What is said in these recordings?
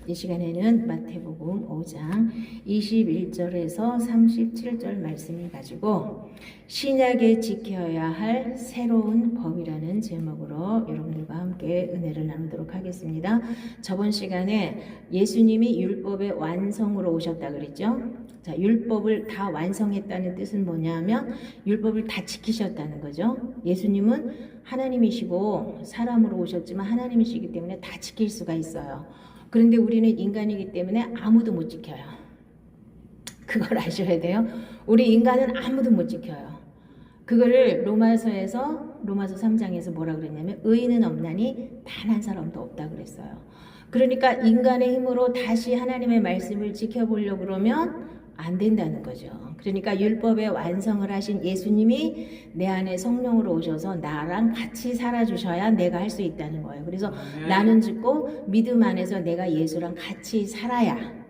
이 시간에는 마태복음 5장 21절에서 37절 말씀을 가지고 신약에 지켜야 할 새로운 법이라는 제목으로 여러분들과 함께 은혜를 나누도록 하겠습니다. 저번 시간에 예수님이 율법의 완성으로 오셨다 그랬죠. 자, 율법을 다 완성했다는 뜻은 뭐냐면 율법을 다 지키셨다는 거죠. 예수님은 하나님이시고 사람으로 오셨지만 하나님이시기 때문에 다 지킬 수가 있어요. 그런데 우리는 인간이기 때문에 아무도 못 지켜요. 그걸 아셔야 돼요. 우리 인간은 아무도 못 지켜요. 그거를 로마서 3장에서 뭐라 그랬냐면 의인은 없나니 단 한 사람도 없다 그랬어요. 그러니까 인간의 힘으로 다시 하나님의 말씀을 지켜보려고 그러면 안 된다는 거죠. 그러니까 율법의 완성을 하신 예수님이 내 안에 성령으로 오셔서 나랑 같이 살아주셔야 내가 할 수 있다는 거예요. 그래서 나는 죽고 믿음 안에서 내가 예수랑 같이 살아야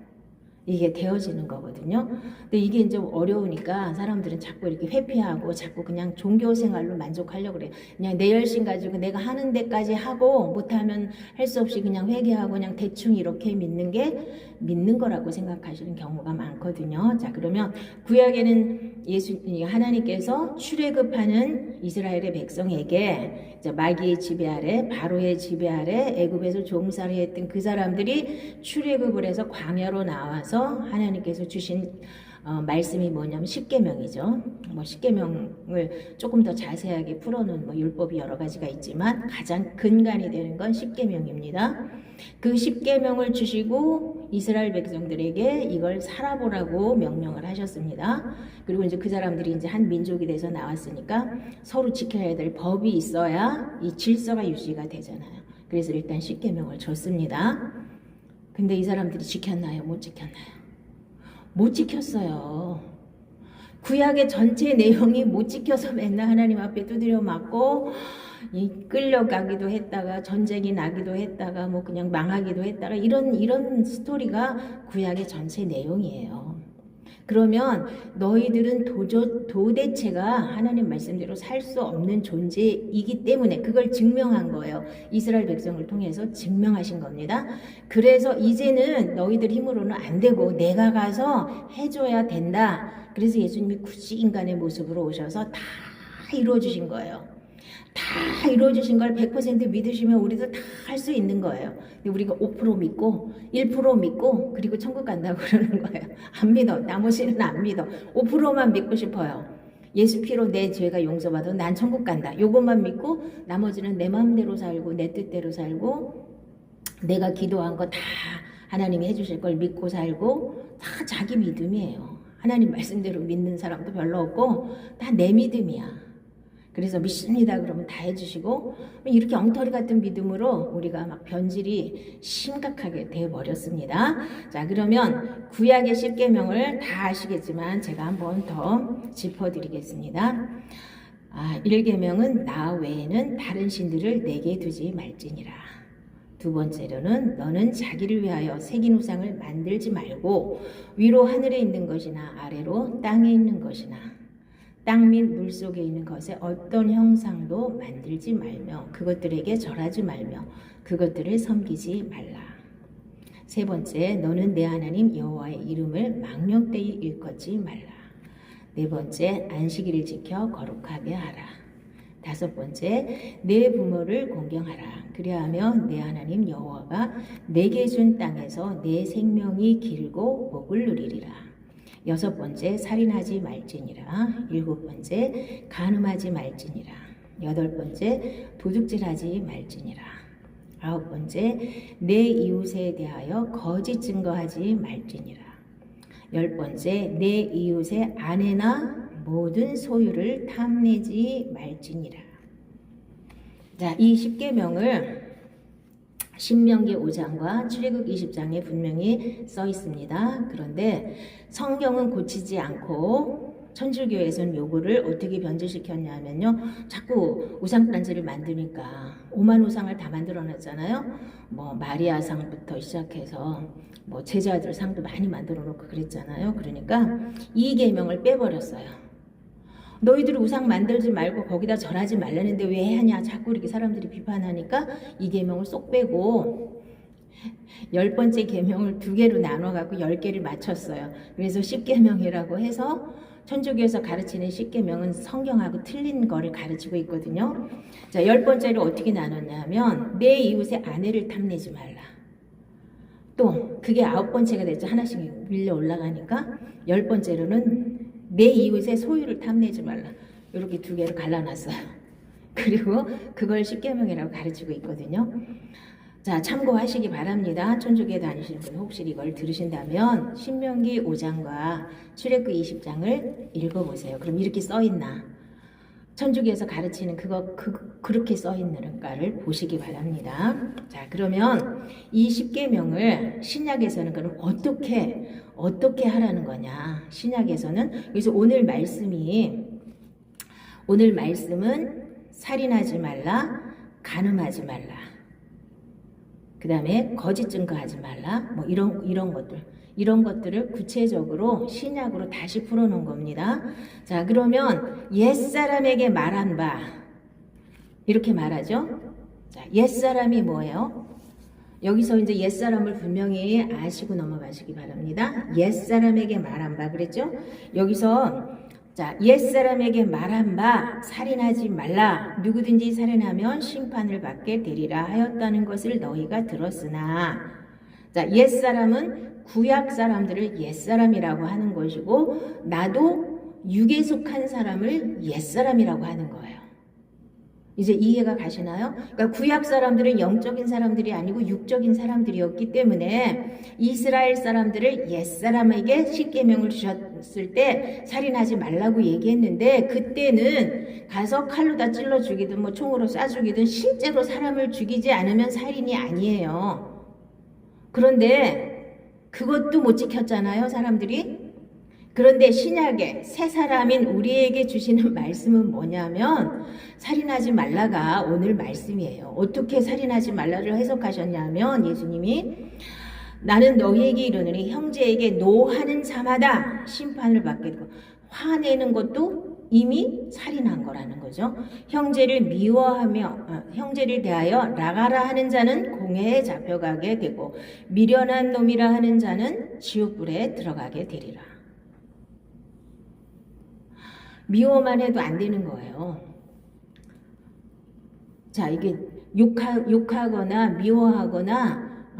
이게 되어지는 거거든요. 근데 이게 좀 어려우니까 사람들은 자꾸 이렇게 회피하고 자꾸 그냥 종교 생활로 만족하려고 그래요. 그냥 내 열심 가지고 내가 하는 데까지 하고 못하면 할 수 없이 그냥 회개하고 그냥 대충 이렇게 믿는 게 믿는 거라고 생각하시는 경우가 많거든요. 자, 그러면 구약에는 하나님께서 출애굽하는 이스라엘의 백성에게 마귀의 지배 아래, 바로의 지배 아래 애굽에서 종살이 했던 그 사람들이 출애굽을 해서 광야로 나와서 하나님께서 주신 말씀이 뭐냐면 십계명이죠. 십계명을 조금 더 자세하게 풀어놓은 율법이 여러 가지가 있지만 가장 근간이 되는 건 십계명입니다. 그 십계명을 주시고 이스라엘 백성들에게 이걸 살아보라고 명령을 하셨습니다. 그리고 이제 그 사람들이 이제 한 민족이 돼서 나왔으니까 서로 지켜야 될 법이 있어야 이 질서가 유지가 되잖아요. 그래서 일단 십계명을 줬습니다. 근데 이 사람들이 지켰나요? 못 지켰나요? 못 지켰어요. 구약의 전체 내용이 못 지켜서 맨날 하나님 앞에 두드려 맞고 끌려가기도 했다가 전쟁이 나기도 했다가 그냥 망하기도 했다가 이런 스토리가 구약의 전체 내용이에요. 그러면 너희들은 도대체가 하나님 말씀대로 살 수 없는 존재이기 때문에 그걸 증명한 거예요. 이스라엘 백성을 통해서 증명하신 겁니다. 그래서 이제는 너희들 힘으로는 안 되고 내가 가서 해줘야 된다. 그래서 예수님이 굳이 인간의 모습으로 오셔서 다 이루어주신 거예요. 다 이루어주신 걸 100% 믿으시면 우리도 다 할 수 있는 거예요. 근데 우리가 5% 믿고 1% 믿고 그리고 천국 간다고 그러는 거예요. 안 믿어. 나머지는 안 믿어. 5%만 믿고 싶어요. 예수 피로 내 죄가 용서받아 난 천국 간다. 요것만 믿고 나머지는 내 마음대로 살고 내 뜻대로 살고 내가 기도한 거 다 하나님이 해주실 걸 믿고 살고 다 자기 믿음이에요. 하나님 말씀대로 믿는 사람도 별로 없고 다 내 믿음이야. 그래서 믿습니다 그러면 다 해주시고 이렇게 엉터리 같은 믿음으로 우리가 막 변질이 심각하게 되어버렸습니다. 자, 그러면 구약의 십계명을 다 아시겠지만 제가 한번 더 짚어드리겠습니다. 1계명은 나 외에는 다른 신들을 내게 두지 말지니라. 두 번째로는 너는 자기를 위하여 새긴 우상을 만들지 말고 위로 하늘에 있는 것이나 아래로 땅에 있는 것이나 땅 및 물속에 있는 것에 어떤 형상도 만들지 말며 그것들에게 절하지 말며 그것들을 섬기지 말라. 세 번째, 너는 내 하나님 여호와의 이름을 망령되이 일컫지 말라. 네 번째, 안식일을 지켜 거룩하게 하라. 다섯 번째, 내 부모를 공경하라. 그리하며 내 하나님 여호와가 내게 준 땅에서 내 생명이 길고 복을 누리리라. 여섯 번째, 살인하지 말지니라. 일곱 번째, 간음하지 말지니라. 여덟 번째, 도둑질하지 말지니라. 아홉 번째, 내 이웃에 대하여 거짓 증거하지 말지니라. 열 번째, 내 이웃의 아내나 모든 소유를 탐내지 말지니라. 자, 이 십계명을 신명기 5장과 출애굽 20장에 분명히 써 있습니다. 그런데 성경은 고치지 않고 천주교에서는 요거를 어떻게 변질시켰냐면요. 자꾸 우상단지를 만드니까 오만 우상을 다 만들어놨잖아요. 마리아상부터 시작해서 제자들 상도 많이 만들어 놓고 그랬잖아요. 그러니까 이 계명을 빼버렸어요. 너희들이 우상 만들지 말고 거기다 절하지 말라는데 왜 하냐 자꾸 이렇게 사람들이 비판하니까 이 계명을 쏙 빼고 10번째 계명을 2개로 나눠갖고 10개를 맞췄어요. 그래서 10계명이라고 해서 천주교에서 가르치는 10계명은 성경하고 틀린 거를 가르치고 있거든요. 자, 10번째를 어떻게 나눴냐면 내 이웃의 아내를 탐내지 말라. 또 그게 9번째가 됐죠. 하나씩 밀려 올라가니까 10번째로는 내 이웃의 소유를 탐내지 말라. 이렇게 2개를 갈라놨어요. 그리고 그걸 10계명이라고 가르치고 있거든요. 자, 참고하시기 바랍니다. 천주교에 다니시는 분 혹시 이걸 들으신다면 신명기 5장과 출애굽기 20장을 읽어보세요. 그럼 이렇게 써있나? 천주교에서 가르치는 그렇게 써있는가를 보시기 바랍니다. 자, 그러면 이 10계명을 신약에서는 그럼 어떻게 하라는 거냐? 신약에서는 그래서 오늘 말씀은 살인하지 말라, 간음하지 말라. 그 다음에 거짓 증거하지 말라. 뭐 이런 것들을 구체적으로 신약으로 다시 풀어놓은 겁니다. 자, 그러면 옛사람에게 말한 바 이렇게 말하죠. 자, 옛사람이 뭐예요? 여기서 이제 옛사람을 분명히 아시고 넘어가시기 바랍니다. 옛사람에게 말한 바 그랬죠? 여기서 자, 옛사람에게 말한 바 살인하지 말라. 누구든지 살인하면 심판을 받게 되리라 하였다는 것을 너희가 들었으나, 자, 옛사람은 구약 사람들을 옛사람이라고 하는 것이고 나도 육에 속한 사람을 옛사람이라고 하는 거예요. 이제 이해가 가시나요? 그러니까 구약 사람들은 영적인 사람들이 아니고 육적인 사람들이었기 때문에 이스라엘 사람들을 옛사람에게 10계명을 주셨을 때 살인하지 말라고 얘기했는데 그때는 가서 칼로 다 찔러 죽이든 뭐 총으로 쏴 죽이든 실제로 사람을 죽이지 않으면 살인이 아니에요. 그런데 그것도 못 지켰잖아요, 사람들이. 그런데 신약에 새 사람인 우리에게 주시는 말씀은 뭐냐면 살인하지 말라가 오늘 말씀이에요. 어떻게 살인하지 말라를 해석하셨냐면 예수님이 나는 너희에게 이르노니 형제에게 노하는 자마다 심판을 받게 되고 화내는 것도 이미 살인한 거라는 거죠. 형제를 미워하며 형제를 대하여 나가라 하는 자는 공회에 잡혀가게 되고 미련한 놈이라 하는 자는 지옥불에 들어가게 되리라. 미워만 해도 안 되는 거예요. 자, 이게 욕하거나 미워하거나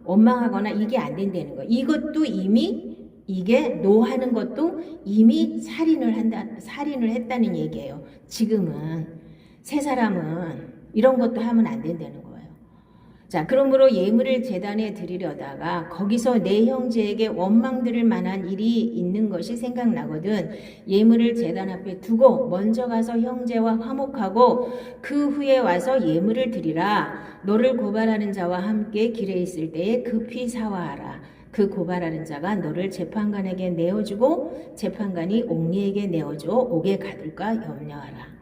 원망하거나 이게 안 된다는 거예요. 이것도 이미 이게 노하는 것도 이미 살인을 했다는 얘기예요. 지금은 새 사람은 이런 것도 하면 안 된다는 거예요. 자, 그러므로 예물을 제단에 드리려다가 거기서 내 형제에게 원망 들을 만한 일이 있는 것이 생각나거든 예물을 제단 앞에 두고 먼저 가서 형제와 화목하고 그 후에 와서 예물을 드리라. 너를 고발하는 자와 함께 길에 있을 때에 급히 사화하라. 그 고발하는 자가 너를 재판관에게 내어주고 재판관이 옥리에게 내어줘 옥에 가둘까 염려하라.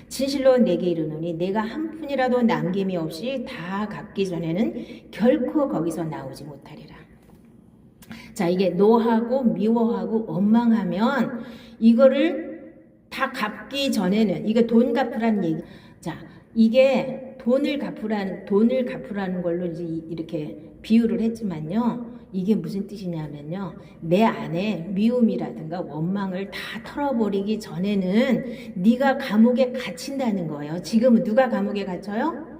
진실로 내게 이르노니 내가 한 푼이라도 남김이 없이 다 갚기 전에는 결코 거기서 나오지 못하리라. 자, 이게 노하고 미워하고 원망하면 이거를 다 갚기 전에는 이게 돈 갚으라는 얘기. 자, 이게 돈을 갚으라는 걸로 이제 이렇게 비유를 했지만요. 이게 무슨 뜻이냐면요. 내 안에 미움이라든가 원망을 다 털어버리기 전에는 네가 감옥에 갇힌다는 거예요. 지금은 누가 감옥에 갇혀요?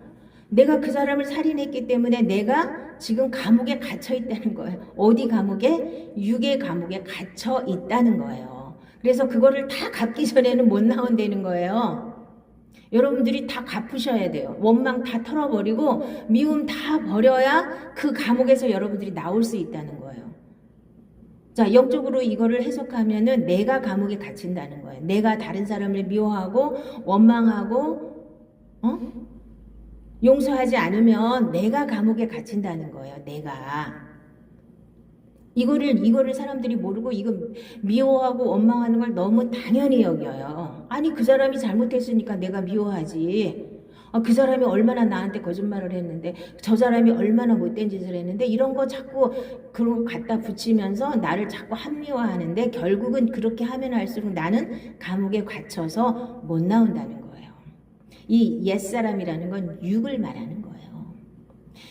내가 그 사람을 살인했기 때문에 내가 지금 감옥에 갇혀 있다는 거예요. 어디 감옥에? 육의 감옥에 갇혀 있다는 거예요. 그래서 그거를 다 갚기 전에는 못 나온다는 거예요. 여러분들이 다 갚으셔야 돼요. 원망 다 털어버리고 미움 다 버려야 그 감옥에서 여러분들이 나올 수 있다는 거예요. 자, 영적으로 이거를 해석하면은 내가 감옥에 갇힌다는 거예요. 내가 다른 사람을 미워하고 원망하고 용서하지 않으면 내가 감옥에 갇힌다는 거예요. 내가. 이거를 사람들이 모르고 이거 미워하고 원망하는 걸 너무 당연히 여겨요. 아니, 그 사람이 잘못했으니까 내가 미워하지. 그 사람이 얼마나 나한테 거짓말을 했는데, 저 사람이 얼마나 못된 짓을 했는데, 이런 거 자꾸 그런 거 갖다 붙이면서 나를 자꾸 합리화하는데, 결국은 그렇게 하면 할수록 나는 감옥에 갇혀서 못 나온다는 거예요. 이 옛사람이라는 건 육을 말하는 거예요.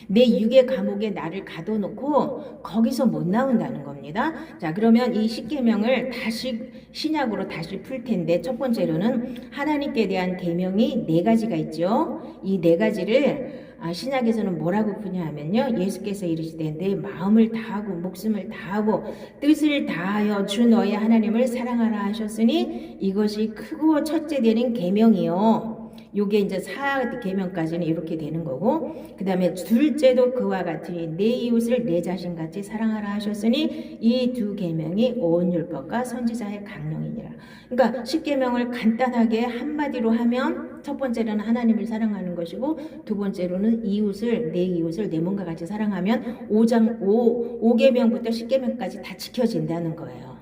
내 육의 감옥에 나를 가둬놓고 거기서 못 나온다는 겁니다. 자, 그러면 이 십계명을 다시 신약으로 다시 풀 텐데, 첫 번째로는 하나님께 대한 계명이 네 가지가 있죠. 이 네 가지를 신약에서는 뭐라고 푸냐 하면요, 예수께서 이르시되 내 마음을 다하고 목숨을 다하고 뜻을 다하여 주 너의 하나님을 사랑하라 하셨으니 이것이 크고 첫째 되는 계명이요. 요게 이제 4계명까지는 이렇게 되는 거고, 그 다음에 둘째도 그와 같으니 내 이웃을 내 자신같이 사랑하라 하셨으니 이 두 계명이 온 율법과 선지자의 강령이니라. 그러니까 10계명을 간단하게 한마디로 하면 첫 번째는 하나님을 사랑하는 것이고, 두 번째로는 내 이웃을 내 몸과 같이 사랑하면 5계명부터 10계명까지 다 지켜진다는 거예요.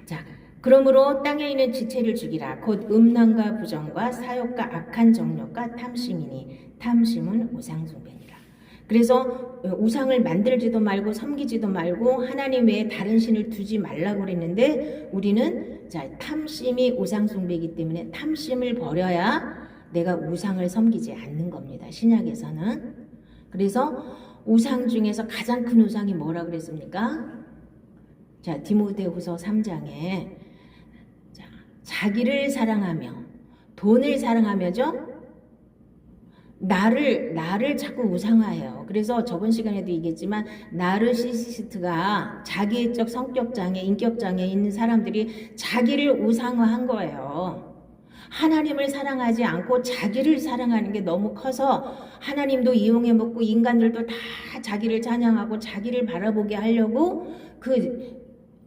자, 그러므로 땅에 있는 지체를 죽이라. 곧 음란과 부정과 사욕과 악한 정욕과 탐심이니 탐심은 우상숭배니라. 그래서 우상을 만들지도 말고 섬기지도 말고 하나님 외에 다른 신을 두지 말라고 그랬는데, 우리는 탐심이 우상숭배이기 때문에 탐심을 버려야 내가 우상을 섬기지 않는 겁니다. 신약에서는. 그래서 우상 중에서 가장 큰 우상이 뭐라 그랬습니까? 자, 디모데후서 3장에 자기를 사랑하며 돈을 사랑하며죠. 나를 자꾸 우상화해요. 그래서 저번 시간에도 얘기했지만 나르시시스트가 자기애적 성격장애, 인격장애 있는 사람들이 자기를 우상화한 거예요. 하나님을 사랑하지 않고 자기를 사랑하는 게 너무 커서 하나님도 이용해 먹고 인간들도 다 자기를 찬양하고 자기를 바라보게 하려고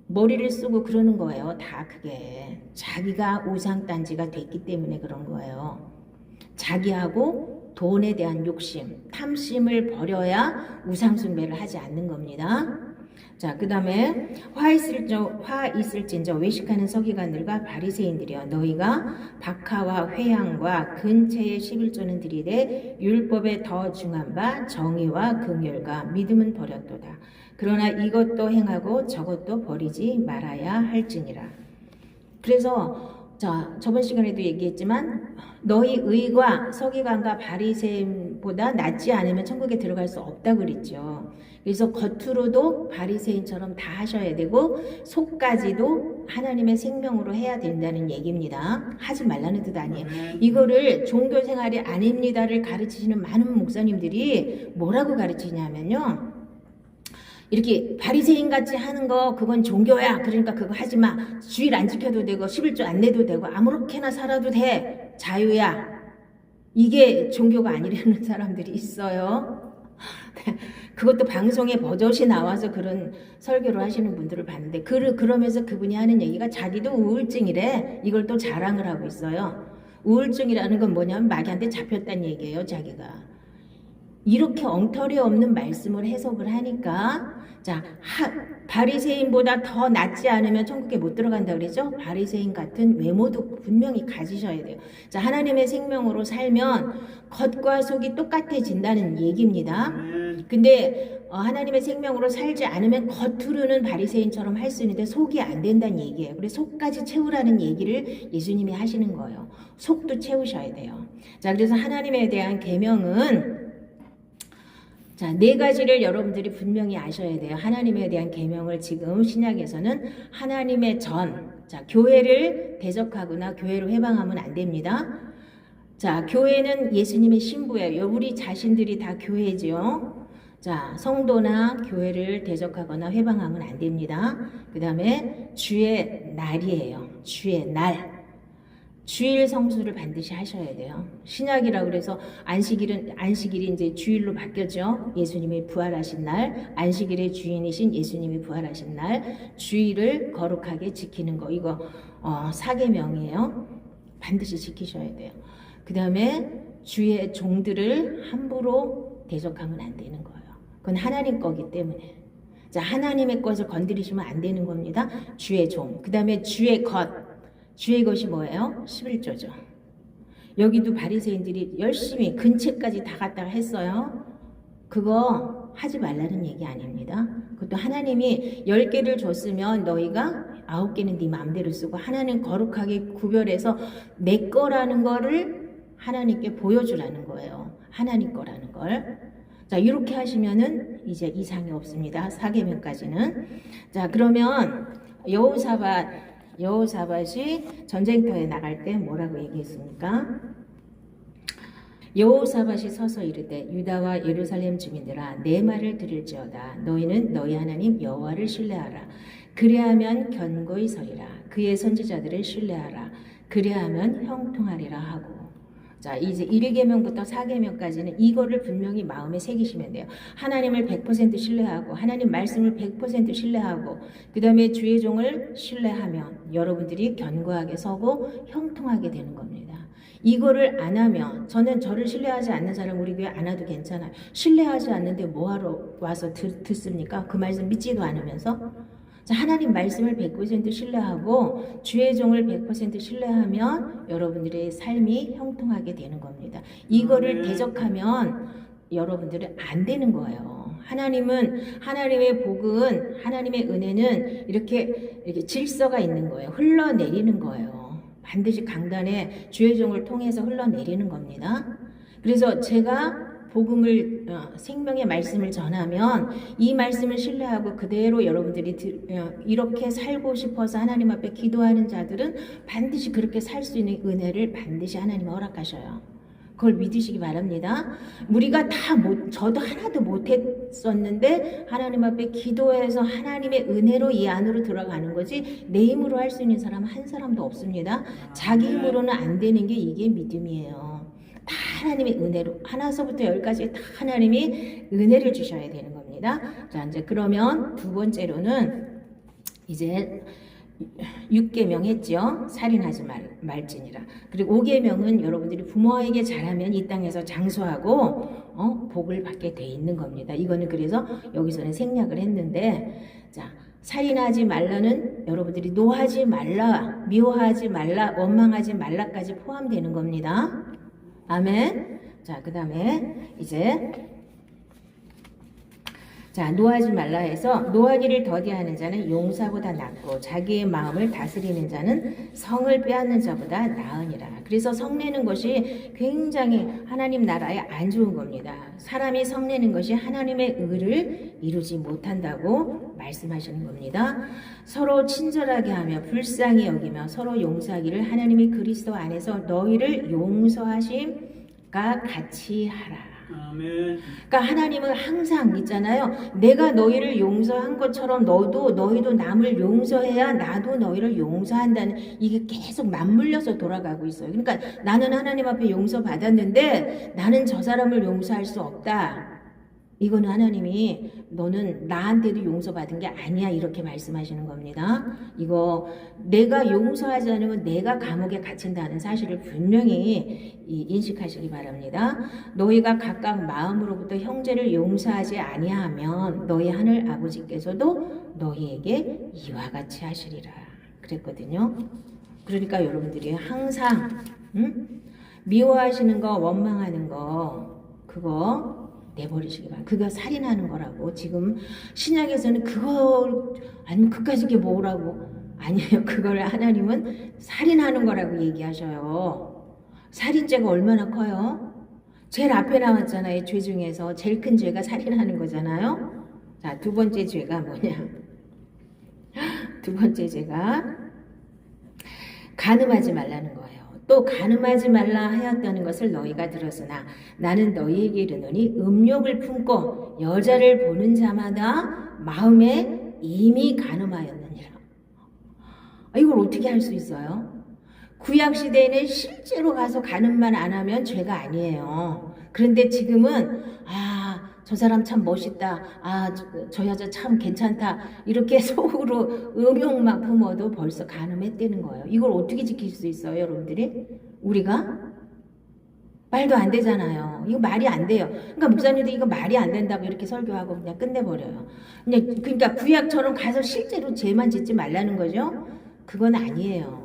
머리를 쓰고 그러는 거예요. 다 그게 자기가 우상단지가 됐기 때문에 그런 거예요. 자기하고 돈에 대한 욕심, 탐심을 버려야 우상숭배를 하지 않는 겁니다. 자, 그 다음에 화 있을진저 외식하는 서기관들과 바리새인들이여, 너희가 박하와 회향과 근체의 11조는 들이되 율법에 더 중한 바 정의와 긍휼과 믿음은 버렸도다. 그러나 이것도 행하고 저것도 버리지 말아야 할지니라. 그래서 저번 시간에도 얘기했지만 너희 의가 서기관과 바리새인보다 낫지 않으면 천국에 들어갈 수 없다고 그랬죠. 그래서 겉으로도 바리새인처럼 다 하셔야 되고 속까지도 하나님의 생명으로 해야 된다는 얘기입니다. 하지 말라는 뜻 아니에요. 이거를 종교생활이 아닙니다를 가르치시는 많은 목사님들이 뭐라고 가르치냐면요, 이렇게 바리새인 같이 하는 거 그건 종교야. 그러니까 그거 하지 마. 주일 안 지켜도 되고 11조 안 내도 되고 아무렇게나 살아도 돼. 자유야. 이게 종교가 아니라는 사람들이 있어요. 그것도 방송에 버젓이 나와서 그런 설교를 하시는 분들을 봤는데, 그러면서 그분이 하는 얘기가 자기도 우울증이래. 이걸 또 자랑을 하고 있어요. 우울증이라는 건 뭐냐면 마귀한테 잡혔다는 얘기예요, 자기가. 이렇게 엉터리 없는 말씀을 해석을 하니까, 바리새인보다 더 낫지 않으면 천국에 못 들어간다 그러죠. 바리새인 같은 외모도 분명히 가지셔야 돼요. 하나님의 생명으로 살면 겉과 속이 똑같아진다는 얘기입니다. 근데 하나님의 생명으로 살지 않으면 겉으로는 바리새인처럼 할 수 있는데 속이 안 된다는 얘기예요. 그래서 속까지 채우라는 얘기를 예수님이 하시는 거예요. 속도 채우셔야 돼요. 그래서 하나님에 대한 계명은 네 가지를 여러분들이 분명히 아셔야 돼요. 하나님에 대한 계명을 지금 신약에서는 하나님의 교회를 대적하거나 교회를 회방하면 안 됩니다. 교회는 예수님의 신부예요. 우리 자신들이 다 교회죠. 성도나 교회를 대적하거나 회방하면 안 됩니다. 그 다음에 주의 날이에요. 주의 날. 주일 성수를 반드시 하셔야 돼요. 신약이라 그래서 안식일이 이제 주일로 바뀌었죠. 예수님이 부활하신 날, 안식일의 주인이신 예수님이 부활하신 날, 주일을 거룩하게 지키는 거, 이거 4계명이에요. 반드시 지키셔야 돼요. 그 다음에 주의 종들을 함부로 대적하면 안 되는 거예요. 그건 하나님 거기 때문에. 하나님의 것을 건드리시면 안 되는 겁니다. 주의 종. 그 다음에 주의 것. 주의 것이 뭐예요? 11조죠. 여기도 바리새인들이 열심히 근체까지 다 갖다가 했어요. 그거 하지 말라는 얘기 아닙니다. 그것도 하나님이 10개를 줬으면 너희가 9개는 네 마음대로 쓰고, 하나님 거룩하게 구별해서 내 거라는 거를 하나님께 보여주라는 거예요. 하나님 거라는 걸. 자, 이렇게 하시면은 이제 이상이 없습니다. 4계명까지는. 자, 그러면 여호사밧이 전쟁터에 나갈 때 뭐라고 얘기했습니까? 여호사밧이 서서 이르되 유다와 예루살렘 주민들아 내 말을 들을지어다. 너희는 너희 하나님 여호와를 신뢰하라. 그리하면 견고히 서리라. 그의 선지자들을 신뢰하라. 그리하면 형통하리라 하고. 자, 이제 1계명부터 4계명까지는 이거를 분명히 마음에 새기시면 돼요. 하나님을 100% 신뢰하고 하나님 말씀을 100% 신뢰하고 그 다음에 주의 종을 신뢰하면 여러분들이 견고하게 서고 형통하게 되는 겁니다. 이거를 안 하면 저를 신뢰하지 않는 사람 우리 교회 안 와도 괜찮아요. 신뢰하지 않는데 뭐하러 와서 듣습니까? 그 말씀 믿지도 않으면서. 자, 하나님 말씀을 100% 신뢰하고 주의 종을 100% 신뢰하면 여러분들의 삶이 형통하게 되는 겁니다. 이거를 대적하면 여러분들은 안 되는 거예요. 하나님의 복은, 하나님의 은혜는 이렇게 질서가 있는 거예요. 흘러내리는 거예요. 반드시 강단에 주의 종을 통해서 흘러내리는 겁니다. 그래서 제가 복음을 생명의 말씀을 전하면 이 말씀을 신뢰하고 그대로 여러분들이 이렇게 살고 싶어서 하나님 앞에 기도하는 자들은 반드시 그렇게 살 수 있는 은혜를 반드시 하나님이 허락하셔요. 그걸 믿으시기 바랍니다. 우리가 저도 하나도 못했었는데 하나님 앞에 기도해서 하나님의 은혜로 이 안으로 들어가는 거지 내 힘으로 할 수 있는 사람 한 사람도 없습니다. 자기 힘으로는 안 되는 게 이게 믿음이에요. 다 하나님의 은혜로 하나서부터 열까지 다 하나님이 은혜를 주셔야 되는 겁니다. 자, 이제 그러면 두 번째로는 이제 6계명 했죠. 살인하지 말지니라. 그리고 5계명은 여러분들이 부모에게 잘하면 이 땅에서 장수하고 복을 받게 돼 있는 겁니다. 이거는 그래서 여기서는 생략을 했는데, 자, 살인하지 말라는 여러분들이 노하지 말라, 미워하지 말라, 원망하지 말라까지 포함되는 겁니다. 아멘. 자, 그 다음에 이제 노하지 말라 해서 노하기를 더디하는 자는 용사보다 낫고 자기의 마음을 다스리는 자는 성을 빼앗는 자보다 나으니라. 그래서 성내는 것이 굉장히 하나님 나라에 안 좋은 겁니다. 사람이 성내는 것이 하나님의 의를 이루지 못한다고 말씀하시는 겁니다. 서로 친절하게 하며 불쌍히 여기며 서로 용서하기를 하나님이 그리스도 안에서 너희를 용서하심과 같이 하라. 아멘. 그러니까 하나님은 항상 있잖아요. 내가 너희를 용서한 것처럼 너희도 남을 용서해야 나도 너희를 용서한다는 이게 계속 맞물려서 돌아가고 있어요. 그러니까 나는 하나님 앞에 용서받았는데 나는 저 사람을 용서할 수 없다. 이거는 하나님이 너는 나한테도 용서받은 게 아니야 이렇게 말씀하시는 겁니다. 이거 내가 용서하지 않으면 내가 감옥에 갇힌다는 사실을 분명히 인식하시기 바랍니다. 너희가 각각 마음으로부터 형제를 용서하지 아니하면 너희 하늘 아버지께서도 너희에게 이와 같이 하시리라 그랬거든요. 그러니까 여러분들이 항상 미워하시는 거 원망하는 거 그거 내버리시기 바랍니다. 그거 살인하는 거라고. 지금 신약에서는 그걸 아니면 그까짓 게 뭐라고 아니에요. 그걸 하나님은 살인하는 거라고 얘기하셔요. 살인죄가 얼마나 커요? 제일 앞에 나왔잖아요. 죄 중에서 제일 큰 죄가 살인하는 거잖아요. 자, 두 번째 죄가 뭐냐? 두 번째 죄가 간음하지 말라는 거예요. 또 간음하지 말라 하였다는 것을 너희가 들었으나 나는 너희에게 이르노니 음욕을 품고 여자를 보는 자마다 마음에 이미 간음하였느니라. 이걸 어떻게 할 수 있어요? 구약시대에는 실제로 가서 간음만 안 하면 죄가 아니에요. 그런데 지금은 저 사람 참 멋있다. 저 여자 참 괜찮다. 이렇게 속으로 음욕만 품어도 벌써 간음했다는 거예요. 이걸 어떻게 지킬 수 있어요, 여러분들이? 우리가? 말도 안 되잖아요. 이거 말이 안 돼요. 그러니까 목사님도 이거 말이 안 된다고 이렇게 설교하고 그냥 끝내버려요. 그러니까 구약처럼 가서 실제로 죄만 짓지 말라는 거죠? 그건 아니에요.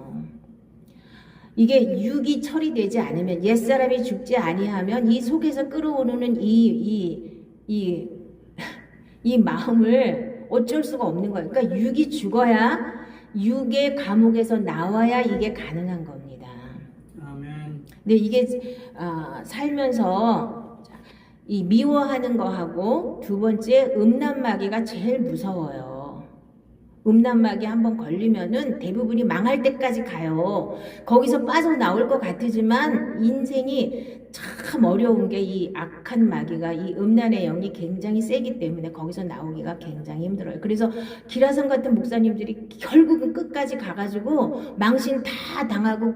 이게 육이 처리되지 않으면 옛사람이 죽지 아니하면 이 속에서 끓어오르는 이 마음을 어쩔 수가 없는 거예요. 그러니까 육이 죽어야 육의 감옥에서 나와야 이게 가능한 겁니다. 아멘. 근데 이게 살면서 이 미워하는 거하고 두 번째 음란마귀가 제일 무서워요. 음란마귀 한번 걸리면은 대부분이 망할 때까지 가요. 거기서 빠져나올 것 같으지만 인생이 참 어려운 게 이 악한 마귀가 이 음란의 영이 굉장히 세기 때문에 거기서 나오기가 굉장히 힘들어요. 그래서 기라성 같은 목사님들이 결국은 끝까지 가가지고 망신 다 당하고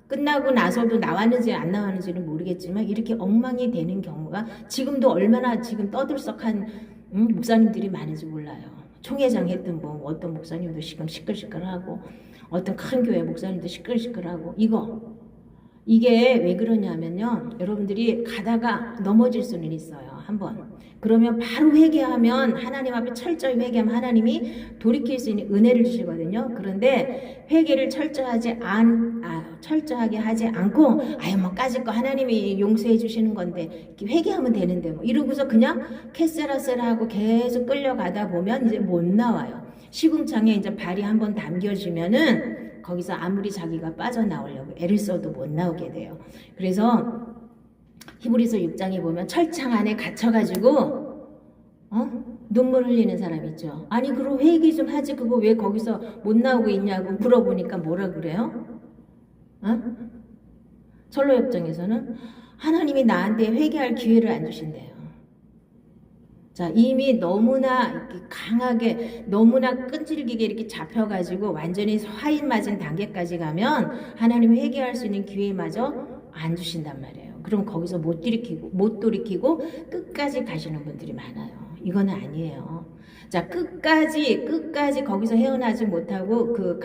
끝나고 나서도 나왔는지 안 나왔는지는 모르겠지만 이렇게 엉망이 되는 경우가 지금도 얼마나 지금 떠들썩한 목사님들이 많은지 몰라요. 총회장 했던 뭐 어떤 목사님도 지금 시끌시끌하고 어떤 큰 교회 목사님도 시끌시끌하고 이게 왜 그러냐면요. 여러분들이 가다가 넘어질 수는 있어요. 한번. 그러면 바로 회개하면 하나님 앞에 철저히 회개하면 하나님이 돌이킬 수 있는 은혜를 주시거든요. 그런데 회개를 철저하게 하지 않고 뭐 까짓 거 하나님이 용서해 주시는 건데 회개하면 되는데 뭐 이러고서 그냥 캐세라세라하고 계속 끌려가다 보면 이제 못 나와요. 시궁창에 이제 발이 한번 담겨지면은 거기서 아무리 자기가 빠져나오려고 애를 써도 못 나오게 돼요. 그래서 히브리서 6장에 보면 철창 안에 갇혀가지고 눈물 흘리는 사람 있죠. 아니 그럼 회개 좀 하지 그거 왜 거기서 못 나오고 있냐고 물어보니까 뭐라 그래요? 철로역정에서는 하나님이 나한테 회개할 기회를 안 주신대요. 자, 이미 너무나 이렇게 강하게 너무나 끈질기게 이렇게 잡혀가지고 완전히 화인 맞은 단계까지 가면 하나님이 회개할 수 있는 기회마저 안 주신단 말이에요. 그럼 거기서 못 돌이키고 끝까지 가시는 분들이 많아요. 이건 아니에요. 자, 끝까지 거기서 헤어나지 못하고 그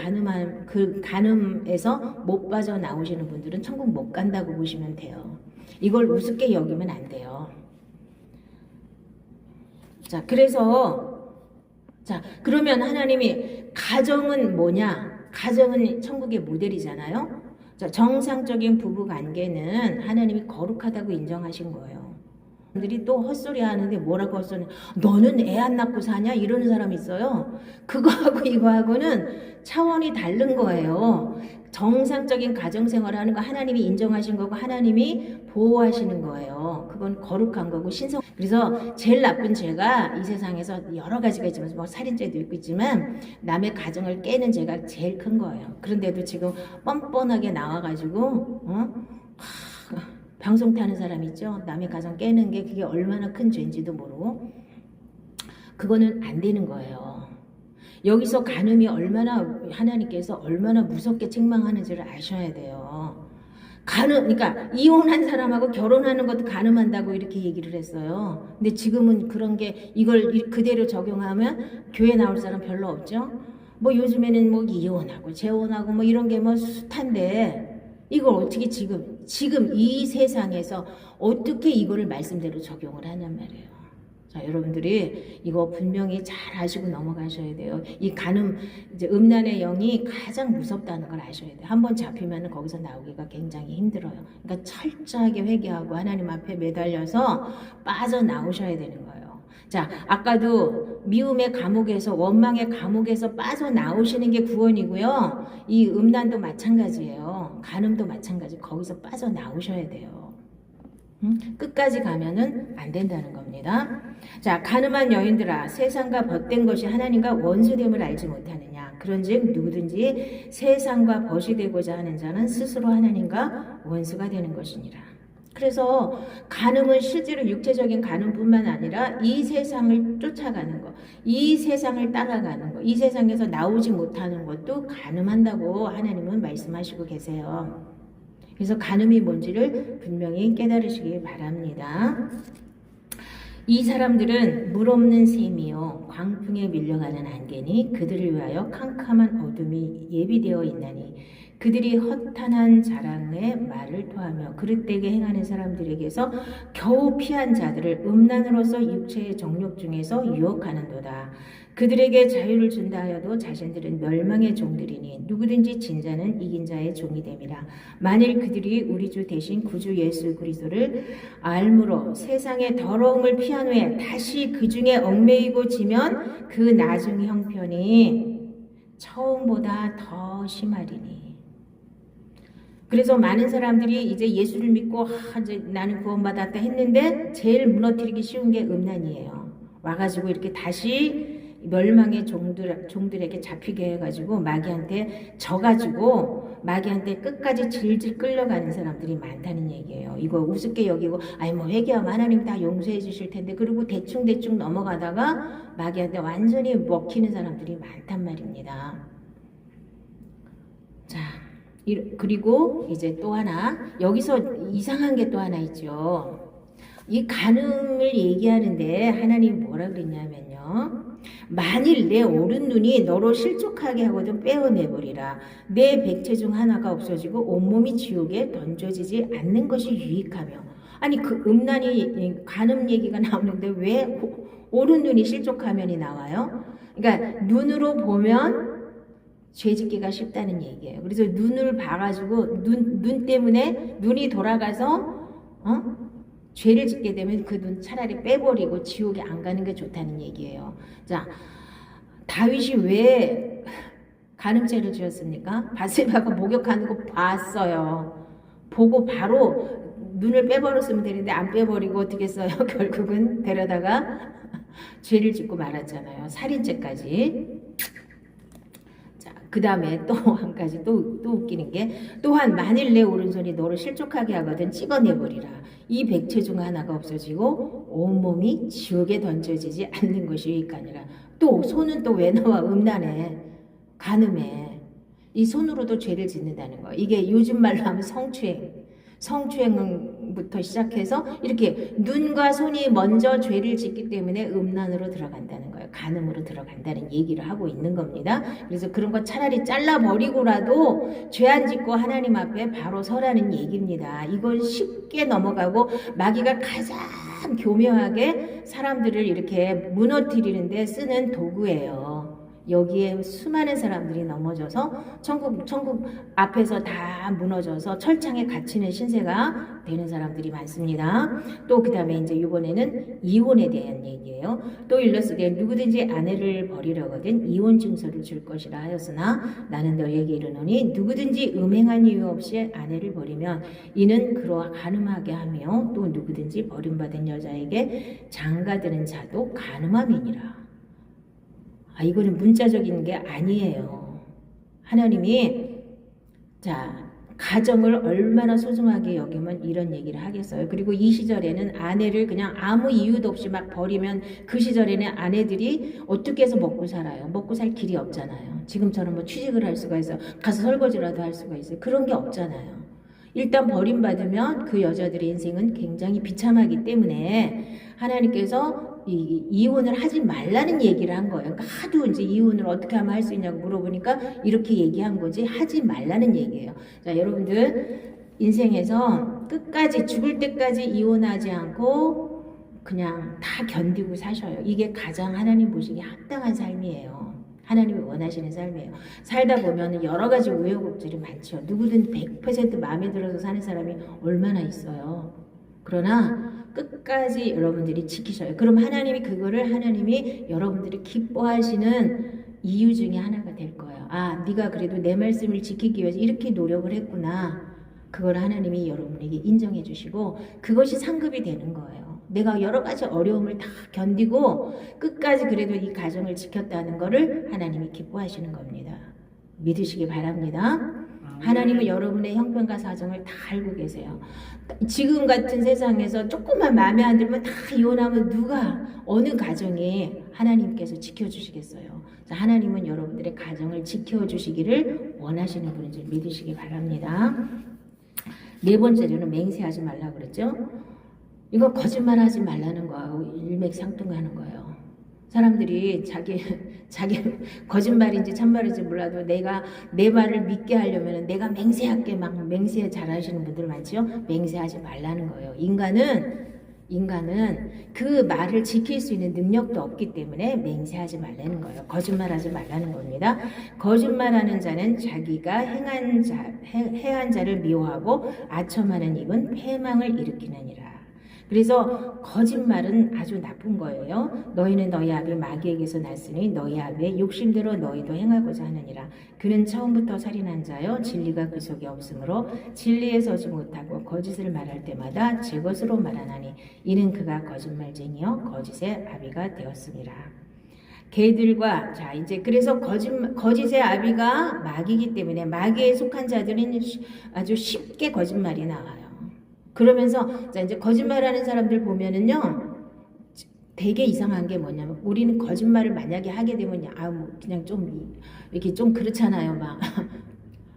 간음에서 못 빠져나오시는 분들은 천국 못 간다고 보시면 돼요. 이걸 우습게 여기면 안 돼요. 자, 그러면 하나님이 가정은 뭐냐? 가정은 천국의 모델이잖아요. 자, 정상적인 부부 관계는 하나님이 거룩하다고 인정하신 거예요. 사람들이 또 헛소리 하는데 뭐라고 헛소리? 너는 애 안 낳고 사냐? 이러는 사람이 있어요. 그거하고 이거하고는 차원이 다른 거예요. 정상적인 가정생활을 하는 거 하나님이 인정하신 거고 하나님이 보호하시는 거예요. 그건 거룩한 거고 신성. 그래서 제일 나쁜 죄가 이 세상에서 여러 가지가 있지만 뭐 살인죄도 있지만 남의 가정을 깨는 죄가 제일 큰 거예요. 그런데도 지금 뻔뻔하게 나와가지고 방송 타는 사람 있죠. 남의 가정 깨는 게 그게 얼마나 큰 죄인지도 모르고 그거는 안 되는 거예요. 여기서 간음이 하나님께서 얼마나 무섭게 책망하는지를 아셔야 돼요. 그러니까 이혼한 사람하고 결혼하는 것도 간음한다고 이렇게 얘기를 했어요. 근데 지금은 그런 게 이걸 그대로 적용하면 교회 나올 사람 별로 없죠. 뭐 요즘에는 뭐 이혼하고 재혼하고 뭐 이런 게 뭐 숱한데 이걸 어떻게 지금 이 세상에서 어떻게 이거를 말씀대로 적용을 하냔 말이에요. 자, 여러분들이 이거 분명히 잘 아시고 넘어가셔야 돼요. 이 이제 음란의 영이 가장 무섭다는 걸 아셔야 돼요. 한번 잡히면 거기서 나오기가 굉장히 힘들어요. 그러니까 철저하게 회개하고 하나님 앞에 매달려서 빠져나오셔야 되는 거예요. 자, 아까도 미움의 감옥에서 원망의 감옥에서 빠져나오시는 게 구원이고요. 이 음란도 마찬가지예요. 간음도 마찬가지. 거기서 빠져나오셔야 돼요. 끝까지 가면은 안 된다는 겁니다. 자, 간음한 여인들아, 세상과 벗된 것이 하나님과 원수됨을 알지 못하느냐. 그런즉 누구든지 세상과 벗이 되고자 하는 자는 스스로 하나님과 원수가 되는 것이니라. 그래서 간음은 실제로 육체적인 간음뿐만 아니라 이 세상을 쫓아가는 것, 이 세상을 따라가는 것, 이 세상에서 나오지 못하는 것도 간음한다고 하나님은 말씀하시고 계세요. 그래서 간음이 뭔지를 분명히 깨달으시기 바랍니다. 이 사람들은 물 없는 샘이요 광풍에 밀려가는 안개니 그들을 위하여 캄캄한 어둠이 예비되어 있나니 그들이 허탄한 자랑의 말을 토하며 그릇되게 행하는 사람들에게서 겨우 피한 자들을 음란으로서 육체의 정욕 중에서 유혹하는도다. 그들에게 자유를 준다 하여도 자신들은 멸망의 종들이니 누구든지 진 자는 이긴 자의 종이 됨이라. 만일 그들이 우리 주 대신 구주 예수 그리스도를 알므로 세상의 더러움을 피한 후에 다시 그 중에 얽매이고 지면 그 나중의 형편이 처음보다 더 심하리니. 그래서 많은 사람들이 이제 예수를 믿고 이제 나는 구원받았다 했는데 제일 무너뜨리기 쉬운 게 음란이에요. 와가지고 이렇게 다시 멸망의 종들에게 잡히게 해가지고 마귀한테 져가지고 마귀한테 끝까지 질질 끌려가는 사람들이 많다는 얘기예요. 이거 우습게 여기고 아니 뭐 회개하면 하나님 다 용서해 주실 텐데 그리고 대충 넘어가다가 마귀한테 완전히 먹히는 사람들이 많단 말입니다. 자, 그리고 이제 또 하나 여기서 이상한 게 또 하나 있죠. 이 간음을 얘기하는데 하나님 뭐라 그랬냐면요. 만일 내 오른 눈이 너로 실족하게 하거든 빼어내버리라. 내 백체 중 하나가 없어지고 온몸이 지옥에 던져지지 않는 것이 유익하며. 아니 그 음란이 간음 얘기가 나오는데 왜 오른 눈이 실족하면이 나와요? 그러니까 눈으로 보면 죄짓기가 쉽다는 얘기예요. 그래서 눈을 봐가지고 눈 때문에 눈이 돌아가서 죄를 짓게 되면 그 눈 차라리 빼버리고 지옥에 안 가는 게 좋다는 얘기예요. 자, 다윗이 왜 간음죄를 지었습니까? 바세바가 목욕하는 거 봤어요. 보고 바로 눈을 빼버렸으면 되는데 안 빼버리고 어떻게 했어요? 결국은 데려다가 죄를 짓고 말았잖아요. 살인죄까지. 그 다음에 또 한 가지 또 웃기는 게 또한 만일 내 오른손이 너를 실족하게 하거든 찍어내버리라. 이 백체 중 하나가 없어지고 온몸이 지옥에 던져지지 않는 것이 유익하니라. 또 손은 또 왜 나와? 음란해, 간음해. 이 손으로도 죄를 짓는다는 거. 이게 요즘 말로 하면 성추행부터 시작해서 이렇게 눈과 손이 먼저 죄를 짓기 때문에 음란으로 들어간다는 거예요. 간음으로 들어간다는 얘기를 하고 있는 겁니다. 그래서 그런 거 차라리 잘라버리고라도 죄 안 짓고 하나님 앞에 바로 서라는 얘기입니다. 이건 쉽게 넘어가고 마귀가 가장 교묘하게 사람들을 이렇게 무너뜨리는데 쓰는 도구예요. 여기에 수많은 사람들이 넘어져서 천국 앞에서 다 무너져서 철창에 갇히는 신세가 되는 사람들이 많습니다. 또 그 다음에 이제 이번에는 이혼에 대한 얘기예요. 또 일러스되 누구든지 아내를 버리려거든 이혼 증서를 줄 것이라 하였으나 나는 너에게 이르노니 누구든지 음행한 이유 없이 아내를 버리면 이는 그로 간음하게 하며 또 누구든지 버림받은 여자에게 장가드는 자도 간음함이니라. 이거는 문자적인 게 아니에요. 하나님이 가정을 얼마나 소중하게 여기면 이런 얘기를 하겠어요. 그리고 이 시절에는 아내를 그냥 아무 이유도 없이 막 버리면 그 시절에는 아내들이 어떻게 해서 먹고 살아요. 먹고 살 길이 없잖아요. 지금처럼 뭐 취직을 할 수가 있어요. 가서 설거지라도 할 수가 있어요. 그런 게 없잖아요. 일단 버림받으면 그 여자들의 인생은 굉장히 비참하기 때문에 하나님께서 이혼을 하지 말라는 얘기를 한 거예요. 그러니까 하도 이제 이혼을 어떻게 하면 할 수 있냐고 물어보니까 이렇게 얘기한 거지 하지 말라는 얘기예요. 자, 여러분들 인생에서 끝까지 죽을 때까지 이혼하지 않고 그냥 다 견디고 사셔요. 이게 가장 하나님 보시기에 합당한 삶이에요. 하나님이 원하시는 삶이에요. 살다 보면 여러 가지 우여곡절이 많죠. 누구든 100% 마음에 들어서 사는 사람이 얼마나 있어요. 그러나 끝까지 여러분들이 지키셔요. 그럼 하나님이 여러분들이 기뻐하시는 이유 중에 하나가 될 거예요. 네가 그래도 내 말씀을 지키기 위해서 이렇게 노력을 했구나. 그걸 하나님이 여러분에게 인정해 주시고 그것이 상급이 되는 거예요. 내가 여러 가지 어려움을 다 견디고 끝까지 그래도 이 가정을 지켰다는 거를 하나님이 기뻐하시는 겁니다. 믿으시기 바랍니다. 하나님은 여러분의 형편과 사정을 다 알고 계세요. 지금 같은 세상에서 조금만 마음에 안 들면 다 이혼하면 어느 가정이 하나님께서 지켜주시겠어요. 하나님은 여러분들의 가정을 지켜주시기를 원하시는 분인 줄 믿으시기 바랍니다. 네 번째로는 맹세하지 말라 그랬죠. 이거 거짓말하지 말라는 거하고 일맥상통하는 거예요. 사람들이 자기 거짓말인지 참말인지 몰라도 내가 내 말을 믿게 하려면 내가 맹세할게 막 맹세 잘하시는 분들 많죠. 맹세하지 말라는 거예요. 인간은 그 말을 지킬 수 있는 능력도 없기 때문에 맹세하지 말라는 거예요. 거짓말하지 말라는 겁니다. 거짓말하는 자는 자기가 행한 자를 미워하고 아첨하는 입은 패망을 일으키느니라. 그래서 거짓말은 아주 나쁜 거예요. 너희는 너희 아비 마귀에게서 났으니 너희 아비의 욕심대로 너희도 행하고자 하느니라. 그는 처음부터 살인한 자요 진리가 그 속에 없으므로 진리에 서지 못하고 거짓을 말할 때마다 제 것으로 말하나니 이는 그가 거짓말쟁이요 거짓의 아비가 되었습니다. 개들과 자 이제 그래서 거짓의 아비가 마귀이기 때문에 마귀에 속한 자들은 아주 쉽게 거짓말이 나와요. 그러면서 자 이제 거짓말하는 사람들 보면은요 되게 이상한 게 뭐냐면 우리는 거짓말을 만약에 하게 되면 뭐 그냥 좀 이렇게 좀 그렇잖아요 막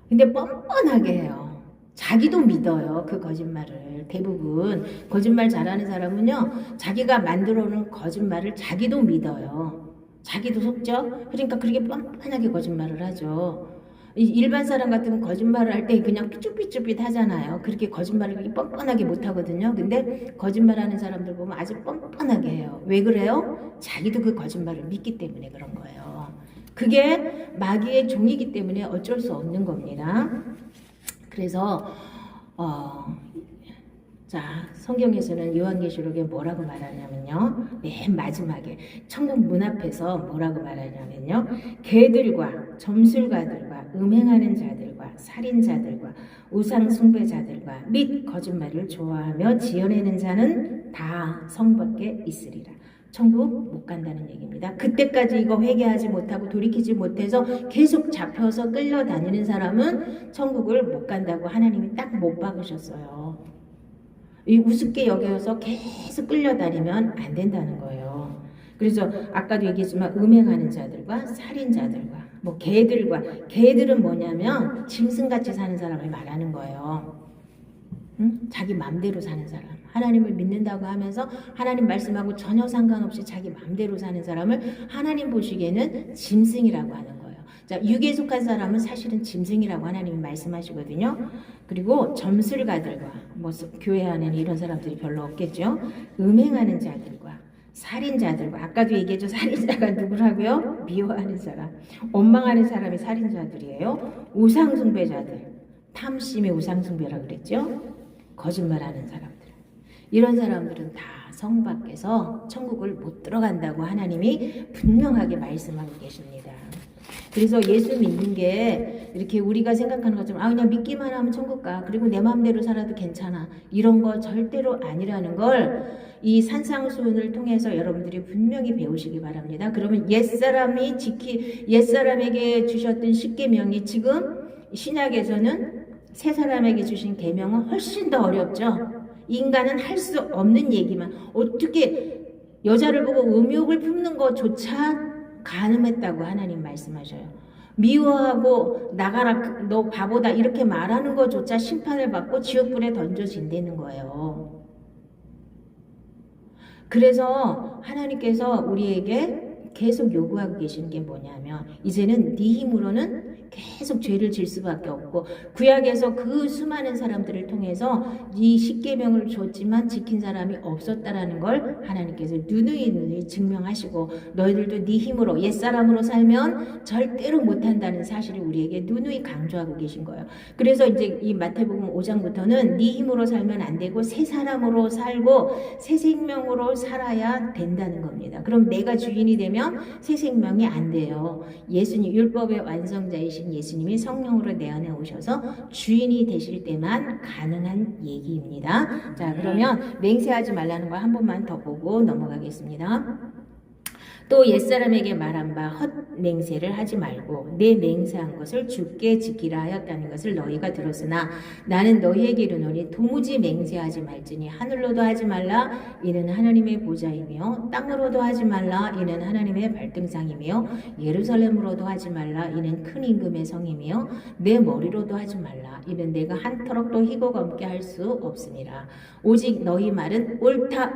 근데 뻔뻔하게 해요. 자기도 믿어요 그 거짓말을. 대부분 거짓말 잘하는 사람은요 자기가 만들어 놓은 거짓말을 자기도 믿어요. 자기도 속죠. 그러니까 그렇게 뻔뻔하게 거짓말을 하죠. 일반 사람 같으면 거짓말을 할 때 그냥 삐죽삐죽 하잖아요. 그렇게 거짓말을 그렇게 뻔뻔하게 못 하거든요. 근데 거짓말하는 사람들 보면 아주 뻔뻔하게 해요. 왜 그래요? 자기도 그 거짓말을 믿기 때문에 그런 거예요. 그게 마귀의 종이기 때문에 어쩔 수 없는 겁니다. 그래서 자, 성경에서는 요한계시록에 뭐라고 말하냐면요. 맨 마지막에 천국 문 앞에서 뭐라고 말하냐면요. 개들과 점술가들과 음행하는 자들과 살인자들과 우상 숭배자들과 및 거짓말을 좋아하며 지어내는 자는 다 성밖에 있으리라. 천국 못 간다는 얘기입니다. 그때까지 이거 회개하지 못하고 돌이키지 못해서 계속 잡혀서 끌려다니는 사람은 천국을 못 간다고 하나님이 딱 못 박으셨어요. 이 우습게 여겨서 계속 끌려다니면 안 된다는 거예요. 그래서 아까도 얘기했지만 음행하는 자들과 살인자들과 뭐 개들은 뭐냐면 짐승같이 사는 사람을 말하는 거예요. 응? 자기 맘대로 사는 사람. 하나님을 믿는다고 하면서 하나님 말씀하고 전혀 상관없이 자기 맘대로 사는 사람을 하나님 보시기에는 짐승이라고 하는 거예요. 자, 육에 속한 사람은 사실은 짐승이라고 하나님이 말씀하시거든요. 그리고 점술가들과 뭐 교회 안에는 이런 사람들이 별로 없겠죠. 음행하는 자들과 살인자들과 아까도 얘기했죠. 살인자가 누구라고요? 미워하는 사람, 원망하는 사람이 살인자들이에요. 우상숭배자들, 탐심의 우상숭배라고 그랬죠. 거짓말하는 사람들, 이런 사람들은 다 성 밖에서 천국을 못 들어간다고 하나님이 분명하게 말씀하고 계십니다. 그래서 예수 믿는 게 이렇게 우리가 생각하는 것처럼 그냥 믿기만 하면 천국 가. 그리고 내 마음대로 살아도 괜찮아. 이런 거 절대로 아니라는 걸 이 산상수훈을 통해서 여러분들이 분명히 배우시기 바랍니다. 그러면 옛사람에게 주셨던 십계명이 지금 신약에서는 새 사람에게 주신 계명은 훨씬 더 어렵죠. 인간은 할 수 없는 얘기만 어떻게 여자를 보고 음욕을 품는 것조차 가늠했다고 하나님 말씀하셔요. 미워하고 나가라 너 바보다 이렇게 말하는 것조차 심판을 받고 지옥불에 던져진다는 거예요. 그래서 하나님께서 우리에게 계속 요구하고 계시는 게 뭐냐면 이제는 네 힘으로는 계속 죄를 질 수밖에 없고 구약에서 그 수많은 사람들을 통해서 이 십계명을 줬지만 지킨 사람이 없었다라는 걸 하나님께서 누누이 증명하시고 너희들도 네 힘으로 옛사람으로 살면 절대로 못한다는 사실을 우리에게 누누이 강조하고 계신 거예요. 그래서 이제 이 마태복음 5장부터는 네 힘으로 살면 안 되고 새 사람으로 살고 새 생명으로 살아야 된다는 겁니다. 그럼 내가 주인이 되면 새 생명이 안 돼요. 예수님 율법의 완성자이신 예수님이 성령으로 내 안에 오셔서 주인이 되실 때만 가능한 얘기입니다. 자, 그러면 맹세하지 말라는 거 한 번만 더 보고 넘어가겠습니다. 또 옛사람에게 말한 바 헛맹세를 하지 말고 내 맹세한 것을 주께 지키라 하였다는 것을 너희가 들었으나 나는 너희에게 이르노니 도무지 맹세하지 말지니 하늘로도 하지 말라 이는 하나님의 보좌이며 땅으로도 하지 말라 이는 하나님의 발등상이며 예루살렘으로도 하지 말라 이는 큰 임금의 성이며 내 머리로도 하지 말라 이는 내가 한 터럭도 희고 검게 할 수 없으니라. 오직 너희 말은 옳다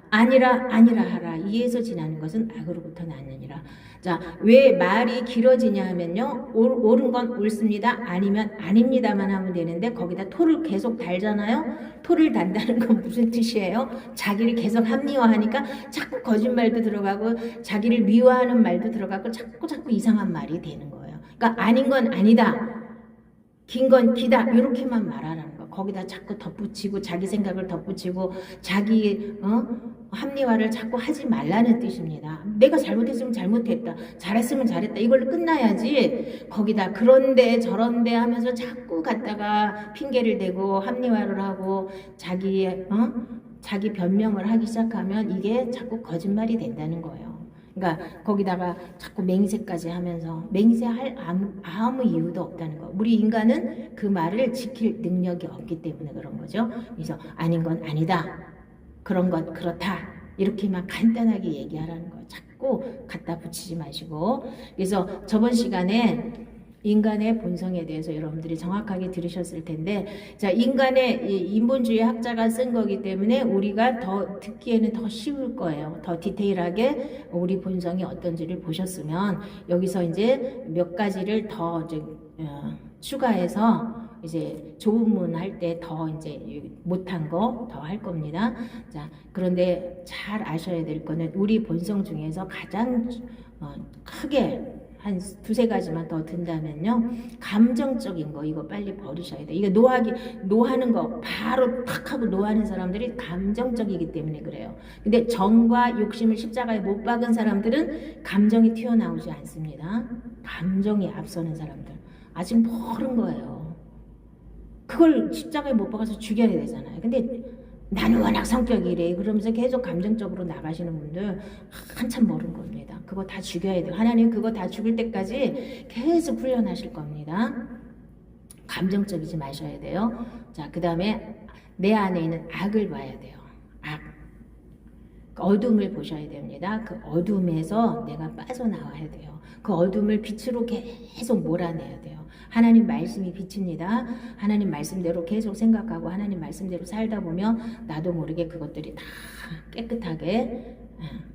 아니라 하라. 이에서 지나는 것은 악으로부터 나느니라. 자, 왜 말이 길어지냐 하면요. 옳은 건 옳습니다. 아니면 아닙니다만 하면 되는데 거기다 토를 계속 달잖아요. 토를 단다는 건 무슨 뜻이에요? 자기를 계속 합리화하니까 자꾸 거짓말도 들어가고 자기를 미워하는 말도 들어가고 자꾸 이상한 말이 되는 거예요. 그러니까 아닌 건 아니다. 긴 건 기다. 이렇게만 말하라는 거. 거기다 자꾸 덧붙이고 자기 생각을 덧붙이고 자기 합리화를 자꾸 하지 말라는 뜻입니다. 내가 잘못했으면 잘못했다, 잘했으면 잘했다, 이걸로 끝나야지 거기다 그런데 저런데 하면서 자꾸 갖다가 핑계를 대고 합리화를 하고 자기 변명을 하기 시작하면 이게 자꾸 거짓말이 된다는 거예요. 그러니까 거기다가 자꾸 맹세까지 하면서 맹세할 아무 이유도 없다는 거. 우리 인간은 그 말을 지킬 능력이 없기 때문에 그런 거죠. 그래서 아닌 건 아니다, 그런 건 그렇다, 이렇게만 간단하게 얘기하라는 거예요. 자꾸 갖다 붙이지 마시고. 그래서 저번 시간에 인간의 본성에 대해서 여러분들이 정확하게 들으셨을 텐데, 자, 인간의 인본주의 학자가 쓴 거기 때문에 우리가 더 듣기에는 더 쉬울 거예요. 더 디테일하게 우리 본성이 어떤지를 보셨으면 여기서 이제 몇 가지를 더 이제 추가해서 이제 조문문 할 때 더 이제 못한 거 더 할 겁니다. 자, 그런데 잘 아셔야 될 거는 우리 본성 중에서 가장 크게 한 두세 가지만 더 든다면요, 감정적인 거 이거 빨리 버리셔야 돼요. 이거 노하는 거 바로 탁 하고 노하는 사람들이 감정적이기 때문에 그래요. 근데 정과 욕심을 십자가에 못 박은 사람들은 감정이 튀어나오지 않습니다. 감정이 앞서는 사람들 아직 모르는 거예요. 그걸 십자가에 못 박아서 죽여야 되잖아요. 근데 나는 워낙 성격이 이래 그러면서 계속 감정적으로 나가시는 분들 한참 모르는 겁니다. 그거 다 죽여야 돼요. 하나님 그거 다 죽을 때까지 계속 훈련하실 겁니다. 감정적이지 마셔야 돼요. 자, 그 다음에 내 안에 있는 악을 봐야 돼요. 악. 어둠을 보셔야 됩니다. 그 어둠에서 내가 빠져나와야 돼요. 그 어둠을 빛으로 계속 몰아내야 돼요. 하나님 말씀이 빛입니다. 하나님 말씀대로 계속 생각하고 하나님 말씀대로 살다 보면 나도 모르게 그것들이 다 깨끗하게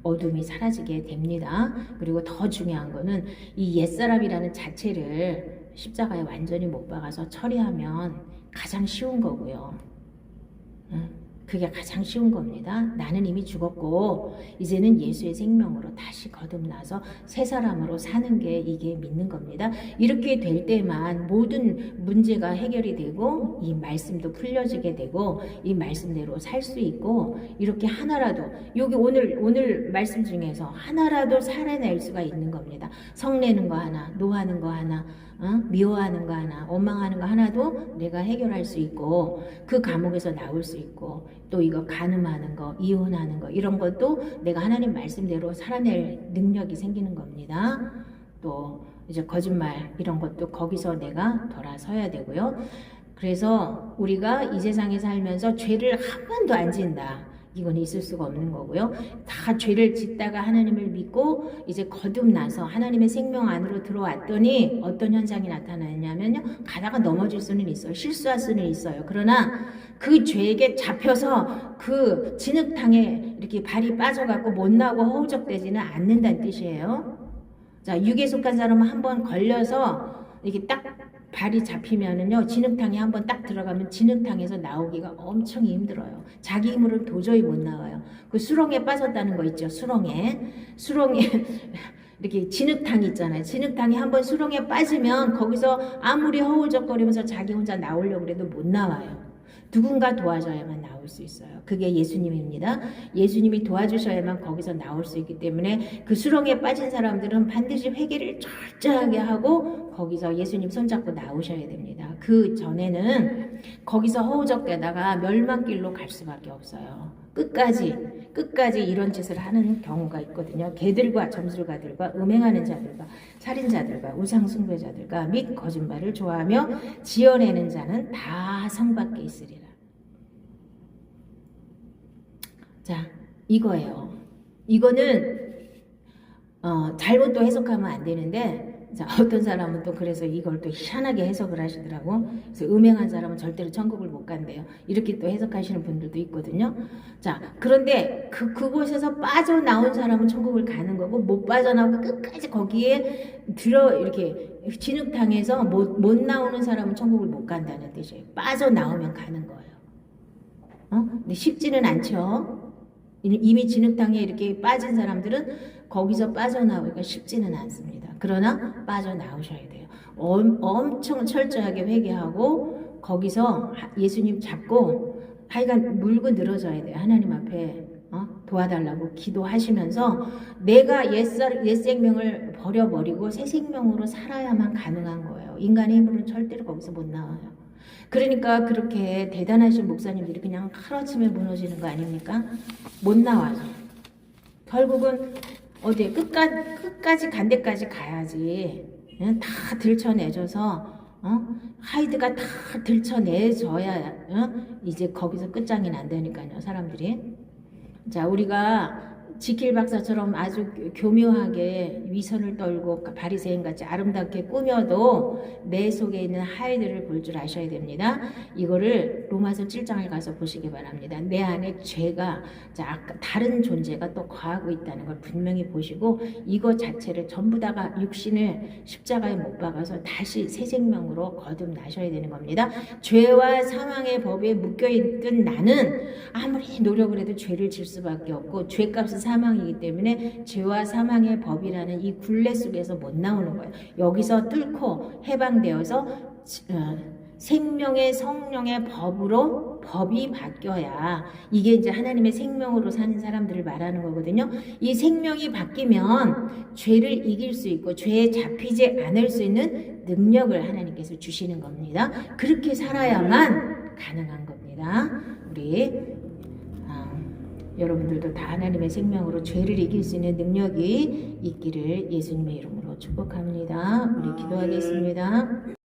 어둠이 사라지게 됩니다. 그리고 더 중요한 거는 이 옛사람이라는 자체를 십자가에 완전히 못 박아서 처리하면 가장 쉬운 거고요. 그게 가장 쉬운 겁니다. 나는 이미 죽었고 이제는 예수의 생명으로 다시 거듭나서 새 사람으로 사는 게 이게 믿는 겁니다. 이렇게 될 때만 모든 문제가 해결이 되고 이 말씀도 풀려지게 되고 이 말씀대로 살 수 있고 이렇게 하나라도 여기 오늘 말씀 중에서 하나라도 살아낼 수가 있는 겁니다. 성내는 거 하나, 노하는 거 하나, 미워하는 거 하나, 원망하는 거 하나도 내가 해결할 수 있고 그 감옥에서 나올 수 있고 또 이거 간음하는 거, 이혼하는 거 이런 것도 내가 하나님 말씀대로 살아낼 능력이 생기는 겁니다. 또 이제 거짓말 이런 것도 거기서 내가 돌아서야 되고요. 그래서 우리가 이 세상에 살면서 죄를 한 번도 안 짓는다, 이건 있을 수가 없는 거고요. 다 죄를 짓다가 하나님을 믿고 이제 거듭나서 하나님의 생명 안으로 들어왔더니 어떤 현상이 나타나냐면요, 가다가 넘어질 수는 있어요. 실수할 수는 있어요. 그러나 그 죄에게 잡혀서 그 진흙탕에 이렇게 발이 빠져갖고 못 나오고 허우적대지는 않는다는 뜻이에요. 자, 육에 속한 사람은 한번 걸려서 이렇게 딱 발이 잡히면은요, 진흙탕에 한번 딱 들어가면 진흙탕에서 나오기가 엄청 힘들어요. 자기 힘으로는 도저히 못 나와요. 그 수렁에 빠졌다는 거 있죠. 수렁에 이렇게 진흙탕 있잖아요. 진흙탕에 한번 수렁에 빠지면 거기서 아무리 허우적거리면서 자기 혼자 나오려고 그래도 못 나와요. 누군가 도와줘야만 나올 수 있어요. 그게 예수님입니다. 예수님이 도와주셔야만 거기서 나올 수 있기 때문에 그 수렁에 빠진 사람들은 반드시 회개를 철저하게 하고 거기서 예수님 손잡고 나오셔야 됩니다. 그 전에는 거기서 허우적대다가 멸망길로 갈 수밖에 없어요. 끝까지 이런 짓을 하는 경우가 있거든요. 개들과 점술가들과 음행하는 자들과 살인자들과 우상숭배자들과 및 거짓말을 좋아하며 지어내는 자는 다 성 밖에 있으리라. 자, 이거예요. 이거는 잘못 또 해석하면 안 되는데, 자, 어떤 사람은 또 그래서 이걸 또 희한하게 해석을 하시더라고. 그래서 음행한 사람은 절대로 천국을 못 간대요. 이렇게 또 해석하시는 분들도 있거든요. 자, 그런데 그곳에서 빠져나온 사람은 천국을 가는 거고, 못 빠져나오고 끝까지 거기에 이렇게 진흙탕에서 못 나오는 사람은 천국을 못 간다는 뜻이에요. 빠져나오면 가는 거예요. 근데 쉽지는 않죠. 이미 진흙탕에 이렇게 빠진 사람들은 거기서 빠져나오기가 쉽지는 않습니다. 그러나 빠져나오셔야 돼요. 엄청 철저하게 회개하고 거기서 예수님 잡고 하여간 물고 늘어져야 돼요. 하나님 앞에 도와달라고 기도하시면서 내가 옛 생명을 버려버리고 새 생명으로 살아야만 가능한 거예요. 인간의 힘으로는 절대로 거기서 못 나와요. 그러니까 그렇게 대단하신 목사님들이 그냥 하루아침에 무너지는 거 아닙니까? 못 나와요. 결국은 어디에 끝까지 간 데까지 가야지. 다 들춰내줘서 하이드가 다 들춰내줘야 이제 거기서 끝장이 난다니까요. 사람들이. 자, 우리가 지킬 박사처럼 아주 교묘하게 위선을 떨고 바리새인같이 아름답게 꾸며도 내 속에 있는 하이드를 볼 줄 아셔야 됩니다. 이거를 로마서 7장을 가서 보시기 바랍니다. 내 안에 죄가 다른 존재가 또 거하고 있다는 걸 분명히 보시고 이거 자체를 전부 다가 육신을 십자가에 못 박아서 다시 새 생명으로 거듭나셔야 되는 겁니다. 죄와 사망의 법에 묶여있던 나는 아무리 노력을 해도 죄를 질 수밖에 없고 죄값은 사망이기 때문에 죄와 사망의 법이라는 이 굴레 속에서 못 나오는 거예요. 여기서 뚫고 해방되어서 생명의 성령의 법으로 법이 바뀌어야 이게 이제 하나님의 생명으로 사는 사람들을 말하는 거거든요. 이 생명이 바뀌면 죄를 이길 수 있고 죄에 잡히지 않을 수 있는 능력을 하나님께서 주시는 겁니다. 그렇게 살아야만 가능한 겁니다. 우리 여러분들도 다 하나님의 생명으로 죄를 이길 수 있는 능력이 있기를 예수님의 이름으로 축복합니다. 우리 기도하겠습니다.